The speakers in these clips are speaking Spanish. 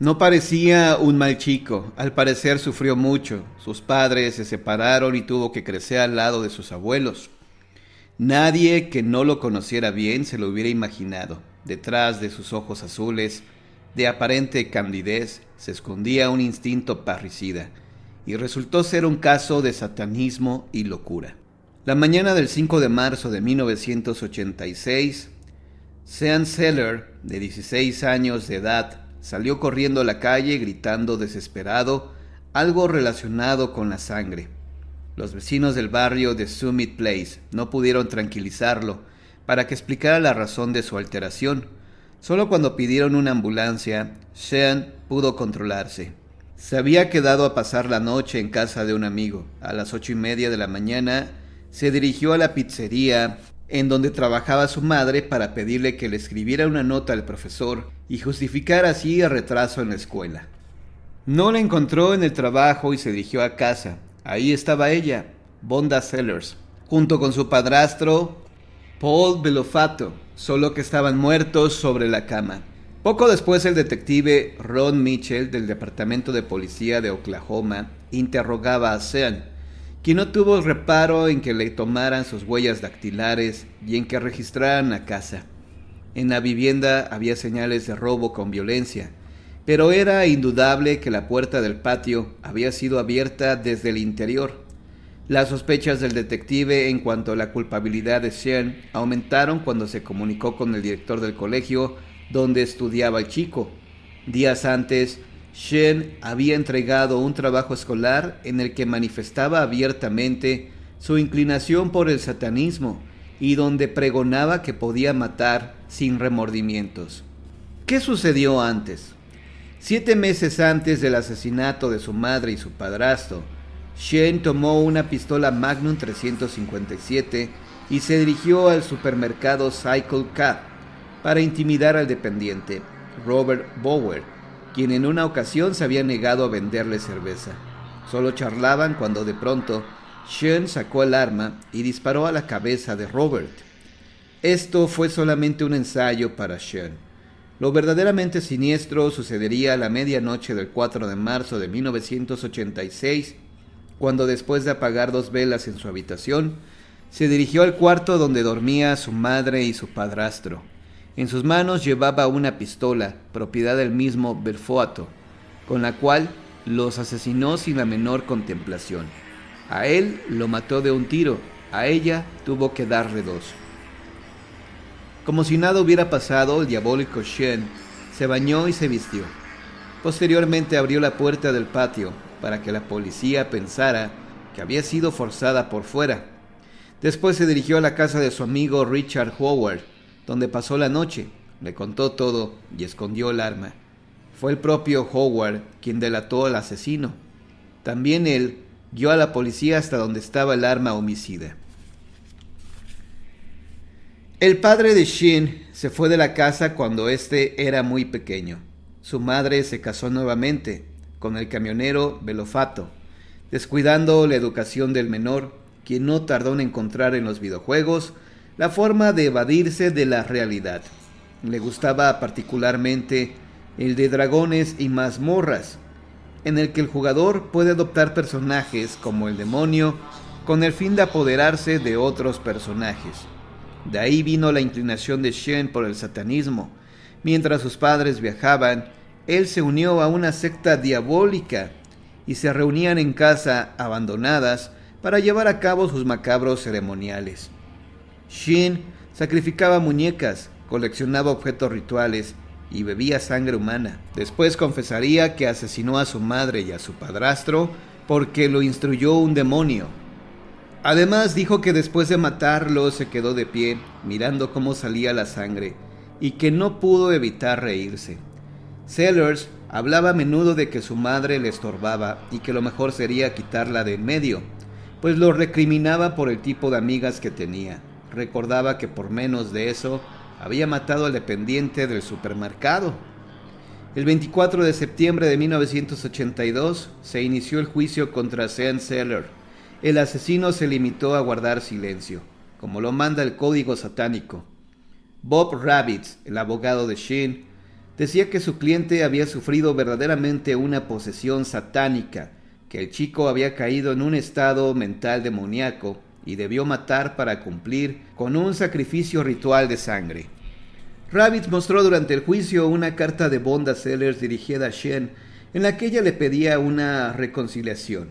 No parecía un mal chico, al parecer sufrió mucho. Sus padres se separaron y tuvo que crecer al lado de sus abuelos. Nadie que no lo conociera bien se lo hubiera imaginado. Detrás de sus ojos azules, de aparente candidez, se escondía un instinto parricida, y resultó ser un caso de satanismo y locura. La mañana del 5 de marzo de 1986, Sean Seller, de 16 años de edad, salió corriendo a la calle gritando desesperado algo relacionado con la sangre. Los vecinos del barrio de Summit Place no pudieron tranquilizarlo para que explicara la razón de su alteración. Solo cuando pidieron una ambulancia, Sean pudo controlarse. Se había quedado a pasar la noche en casa de un amigo. A las 8:30 de la mañana se dirigió a la pizzería en donde trabajaba su madre para pedirle que le escribiera una nota al profesor y justificara así el retraso en la escuela. No la encontró en el trabajo y se dirigió a casa. Ahí estaba ella, Vonda Sellers, junto con su padrastro, Paul Belofato, solo que estaban muertos sobre la cama. Poco después el detective Ron Mitchell del Departamento de Policía de Oklahoma interrogaba a Sean, quien no tuvo reparo en que le tomaran sus huellas dactilares y en que registraran la casa. En la vivienda había señales de robo con violencia, pero era indudable que la puerta del patio había sido abierta desde el interior. Las sospechas del detective en cuanto a la culpabilidad de Sean aumentaron cuando se comunicó con el director del colegio donde estudiaba el chico. Días antes, Sean había entregado un trabajo escolar en el que manifestaba abiertamente su inclinación por el satanismo y donde pregonaba que podía matar sin remordimientos. ¿Qué sucedió antes? 7 meses antes del asesinato de su madre y su padrastro, Sean tomó una pistola Magnum 357 y se dirigió al supermercado Cycle Cat para intimidar al dependiente, Robert Bower, quien en una ocasión se había negado a venderle cerveza. Solo charlaban cuando de pronto Sean sacó el arma y disparó a la cabeza de Robert. Esto fue solamente un ensayo para Sean. Lo verdaderamente siniestro sucedería a la medianoche del 4 de marzo de 1986, cuando después de apagar 2 velas en su habitación, se dirigió al cuarto donde dormía su madre y su padrastro. En sus manos llevaba una pistola, propiedad del mismo Belofato, con la cual los asesinó sin la menor contemplación. A él lo mató de un tiro, a ella tuvo que darle 2. Como si nada hubiera pasado, el diabólico Sean se bañó y se vistió. Posteriormente abrió la puerta del patio para que la policía pensara que había sido forzada por fuera. Después se dirigió a la casa de su amigo Richard Howard, donde pasó la noche. Le contó todo y escondió el arma. Fue el propio Howard quien delató al asesino. También él guió a la policía hasta donde estaba el arma homicida. El padre de Sean se fue de la casa cuando éste era muy pequeño. Su madre se casó nuevamente con el camionero Belofato, descuidando la educación del menor, quien no tardó en encontrar en los videojuegos la forma de evadirse de la realidad. Le gustaba particularmente el de dragones y mazmorras, en el que el jugador puede adoptar personajes como el demonio con el fin de apoderarse de otros personajes. De ahí vino la inclinación de Sean por el satanismo. Mientras sus padres viajaban, él se unió a una secta diabólica y se reunían en casas abandonadas para llevar a cabo sus macabros ceremoniales. Sean sacrificaba muñecas, coleccionaba objetos rituales y bebía sangre humana. Después confesaría que asesinó a su madre y a su padrastro porque lo instruyó un demonio. Además dijo que después de matarlo se quedó de pie mirando cómo salía la sangre y que no pudo evitar reírse. Sellers hablaba a menudo de que su madre le estorbaba y que lo mejor sería quitarla de en medio, pues lo recriminaba por el tipo de amigas que tenía. Recordaba que por menos de eso había matado al dependiente del supermercado. El 24 de septiembre de 1982 se inició el juicio contra Sean Seller. El asesino se limitó a guardar silencio, como lo manda el código satánico. Bob Ravitz, el abogado de Sean, Decía que su cliente había sufrido verdaderamente una posesión satánica, que el chico había caído en un estado mental demoníaco y debió matar para cumplir con un sacrificio ritual de sangre. Ravitz mostró durante el juicio una carta de Vonda Sellers dirigida a Shen, en la que ella le pedía una reconciliación.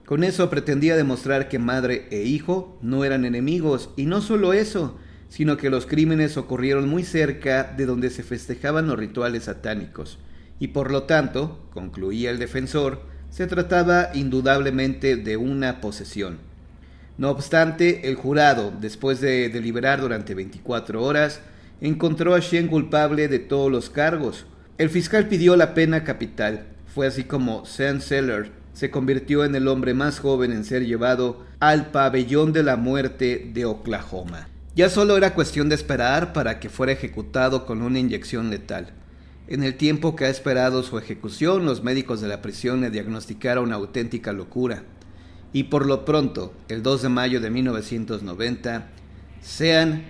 Con eso pretendía demostrar que madre e hijo no eran enemigos, y no solo eso, sino que los crímenes ocurrieron muy cerca de donde se festejaban los rituales satánicos, y por lo tanto, concluía el defensor, se trataba indudablemente de una posesión. No obstante, el jurado, después de deliberar durante 24 horas, encontró a Shen culpable de todos los cargos. El fiscal pidió la pena capital. Fue así como Sean Sellers se convirtió en el hombre más joven en ser llevado al pabellón de la muerte de Oklahoma. Ya solo era cuestión de esperar para que fuera ejecutado con una inyección letal. En el tiempo que ha esperado su ejecución, los médicos de la prisión le diagnosticaron una auténtica locura. Y por lo pronto, el 2 de mayo de 1990, Sean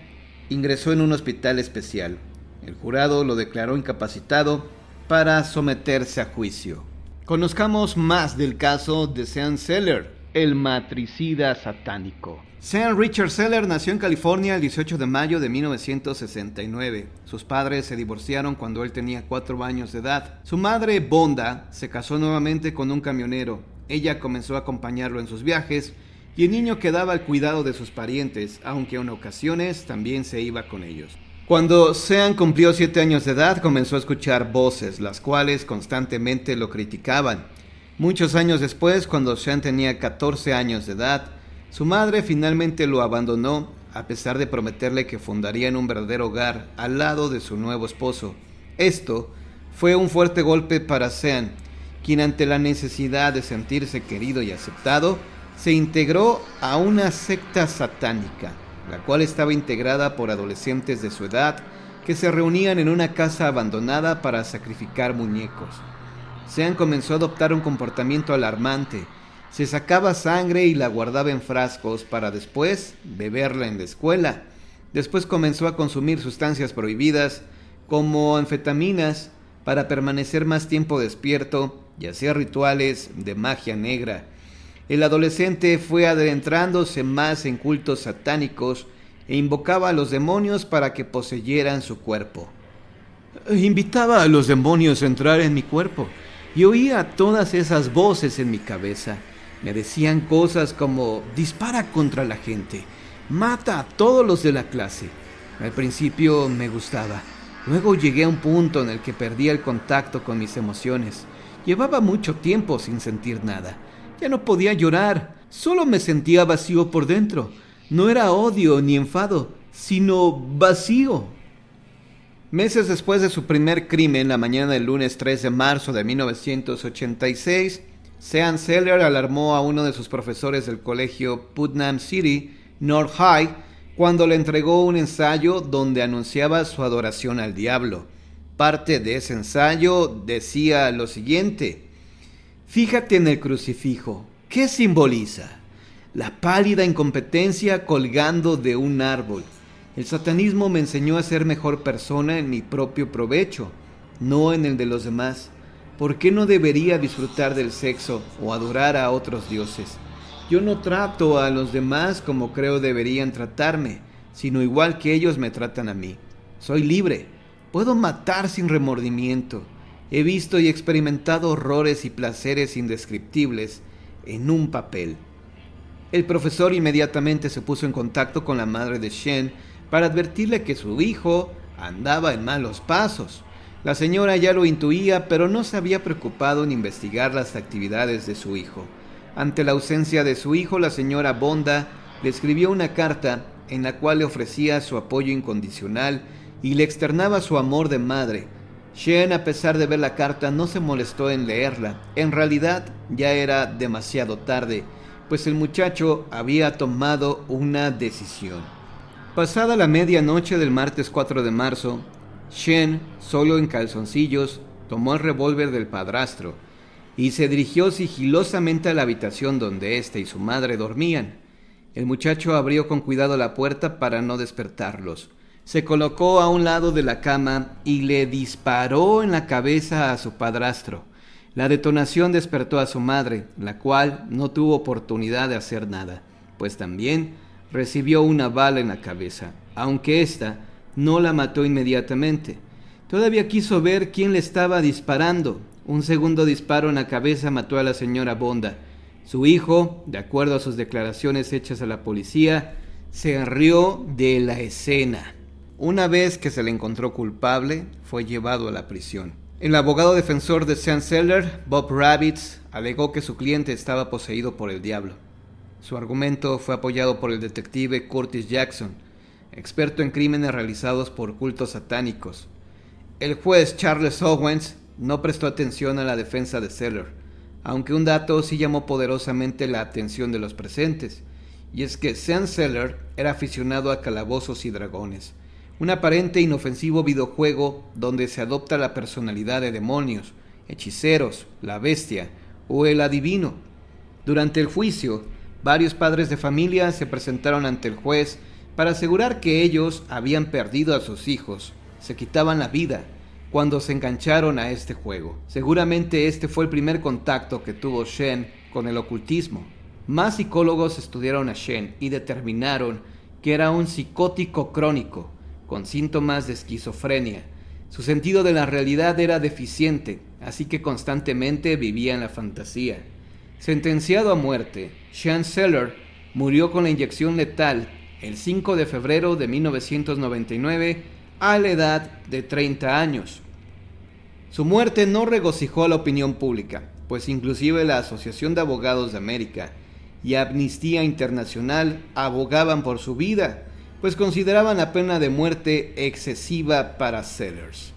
ingresó en un hospital especial. El jurado lo declaró incapacitado para someterse a juicio. Conozcamos más del caso de Sean Sellers, el matricida satánico. Sean Richard Sellers nació en California el 18 de mayo de 1969. Sus padres se divorciaron cuando él tenía 4 años de edad. Su madre, Vonda, se casó nuevamente con un camionero. Ella comenzó a acompañarlo en sus viajes y el niño quedaba al cuidado de sus parientes, aunque en ocasiones también se iba con ellos. Cuando Sean cumplió 7 años de edad, comenzó a escuchar voces, las cuales constantemente lo criticaban. Muchos años después, cuando Sean tenía 14 años de edad, su madre finalmente lo abandonó, a pesar de prometerle que fundarían un verdadero hogar al lado de su nuevo esposo. Esto fue un fuerte golpe para Sean, quien ante la necesidad de sentirse querido y aceptado, se integró a una secta satánica, la cual estaba integrada por adolescentes de su edad que se reunían en una casa abandonada para sacrificar muñecos. Sean comenzó a adoptar un comportamiento alarmante. Se sacaba sangre y la guardaba en frascos para después beberla en la escuela. Después comenzó a consumir sustancias prohibidas como anfetaminas para permanecer más tiempo despierto y hacía rituales de magia negra. El adolescente fue adentrándose más en cultos satánicos e invocaba a los demonios para que poseyeran su cuerpo. Invitaba a los demonios a entrar en mi cuerpo y oía todas esas voces en mi cabeza. Me decían cosas como: dispara contra la gente, mata a todos los de la clase. Al principio me gustaba. Luego llegué a un punto en el que perdía el contacto con mis emociones. Llevaba mucho tiempo sin sentir nada. Ya no podía llorar, solo me sentía vacío por dentro. No era odio ni enfado, sino vacío. Meses después de su primer crimen, la mañana del lunes 3 de marzo de 1986, Sean Sellers alarmó a uno de sus profesores del colegio Putnam City North High cuando le entregó un ensayo donde anunciaba su adoración al diablo. Parte de ese ensayo decía lo siguiente: fíjate en el crucifijo. ¿Qué simboliza? La pálida incompetencia colgando de un árbol. El satanismo me enseñó a ser mejor persona en mi propio provecho, no en el de los demás. ¿Por qué no debería disfrutar del sexo o adorar a otros dioses? Yo no trato a los demás como creo deberían tratarme, sino igual que ellos me tratan a mí. Soy libre. Puedo matar sin remordimiento. He visto y experimentado horrores y placeres indescriptibles en un papel. El profesor inmediatamente se puso en contacto con la madre de Shen para advertirle que su hijo andaba en malos pasos. La señora ya lo intuía, pero no se había preocupado en investigar las actividades de su hijo. Ante la ausencia de su hijo, la señora Vonda le escribió una carta en la cual le ofrecía su apoyo incondicional y le externaba su amor de madre. Shen, a pesar de ver la carta, no se molestó en leerla. En realidad, ya era demasiado tarde, pues el muchacho había tomado una decisión. Pasada la medianoche del martes 4 de marzo, Shen, solo en calzoncillos, tomó el revólver del padrastro y se dirigió sigilosamente a la habitación donde éste y su madre dormían. El muchacho abrió con cuidado la puerta para no despertarlos. Se colocó a un lado de la cama y le disparó en la cabeza a su padrastro. La detonación despertó a su madre, la cual no tuvo oportunidad de hacer nada, pues también recibió una bala en la cabeza, aunque ésta no la mató inmediatamente. Todavía quiso ver quién le estaba disparando. Un segundo disparo en la cabeza mató a la señora Bonda. Su hijo, de acuerdo a sus declaraciones hechas a la policía, se rió de la escena. Una vez que se le encontró culpable, fue llevado a la prisión. El abogado defensor de Sean Sellers, Bob Ravitz, alegó que su cliente estaba poseído por el diablo. Su argumento fue apoyado por el detective Curtis Jackson, experto en crímenes realizados por cultos satánicos. El juez Charles Owens no prestó atención a la defensa de Sellers, aunque un dato sí llamó poderosamente la atención de los presentes, y es que Sean Sellers era aficionado a Calabozos y Dragones, un aparente e inofensivo videojuego donde se adopta la personalidad de demonios, hechiceros, la bestia o el adivino. Durante el juicio, varios padres de familia se presentaron ante el juez para asegurar que ellos habían perdido a sus hijos, se quitaban la vida cuando se engancharon a este juego. Seguramente este fue el primer contacto que tuvo Shen con el ocultismo. Más psicólogos estudiaron a Shen y determinaron que era un psicótico crónico, con síntomas de esquizofrenia. Su sentido de la realidad era deficiente, así que constantemente vivía en la fantasía. Sentenciado a muerte, Sean Sellers murió con la inyección letal el 5 de febrero de 1999 a la edad de 30 años. Su muerte no regocijó a la opinión pública, pues inclusive la Asociación de Abogados de América y Amnistía Internacional abogaban por su vida, pues consideraban la pena de muerte excesiva para Sellers.